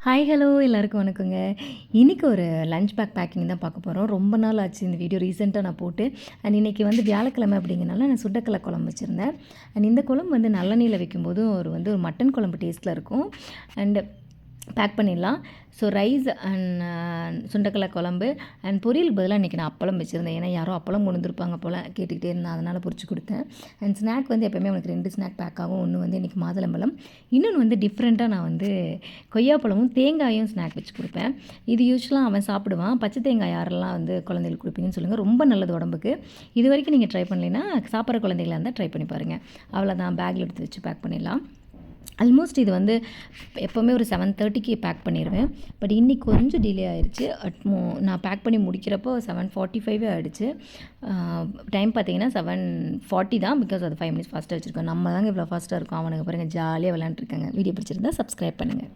Hi hello எல்லாருக்கும் வணக்கங்க. இன்றைக்கி ஒரு லஞ்ச் பேக்கிங் தான் பார்க்க போகிறோம். ரொம்ப நாள் ஆச்சு இந்த வீடியோ ரீசெண்டாக நான் போட்டு. அண்ட் இன்றைக்கி வியாழக்கிழமை அப்படிங்கிறனால நான் சுண்டக்கடலை குழம்பு வச்சுருந்தேன். அண்ட் இந்த குழம்பு நல்லெண்ணெயில் வைக்கும்போது ஒரு மட்டன் குழம்பு டேஸ்ட்டில் இருக்கும். அண்டு பேக் பண்ணிடலாம். ஸோ ரைஸ் அண்ட் சுண்டக்கடலை குழம்பு அண்ட் பொரியலுக்கு பதிலாக இன்றைக்கி நான் அப்பளம் வச்சுருந்தேன். ஏன்னா யாரோ அப்பளம் கொண்டு வந்திருப்பாங்க போல் கேட்டுக்கிட்டே இருந்தேன், அதனால் பொரிச்சு கொடுத்தேன். அண்ட் ஸ்நாக் எப்போயுமே உனக்கு 2 ஸ்நாக் பேக் ஆகும். ஒன்று இன்றைக்கி மாதுளம்பழம், இன்னொன்று டிஃப்ரெண்ட்டாக நான் கொய்யாப்பழமும் தேங்காயும் ஸ்நாக் வச்சு கொடுப்பேன். இது யூஸ்வலாக அவன் சாப்பிடுவான். பச்சை தேங்காய் யாரெல்லாம் குழந்தைகளுக்கு கொடுப்பீங்கன்னு சொல்லுங்கள், ரொம்ப நல்லது உடம்புக்கு. இது வரைக்கும் நீங்கள் ட்ரை பண்ணலைன்னா சாப்பிட்ற குழந்தைகளாக இருந்தால் ட்ரை பண்ணி பாருங்கள். அவ்வளோதான், பேக்கில் எடுத்து வச்சு பேக் பண்ணிடலாம். ஆல்மோஸ்ட் இது எப்போவுமே ஒரு 7:30க்கு பேக் பண்ணிடுவேன். பட் இன்றைக்கி கொஞ்சம் டிலே ஆகிடுச்சு. நான் பேக் பண்ணி முடிக்கிறப்போ 7:45 ஆகிடுச்சு. டைம் பார்த்தீங்கன்னா 7:40 தான். பிகாஸ் அது 5 மினிட்ஸ் ஃபாஸ்ட்டாக வச்சுருக்கோம். நம்ம தாங்க இவ்வளோ ஃபாஸ்ட்டாக இருக்கும். அவனுக்கு பாருங்கள் ஜாலியாக விளையாண்டுருக்காங்க. வீடியோ பிடிச்சிருந்தா சப்ஸ்கிரைப் பண்ணுங்கள்.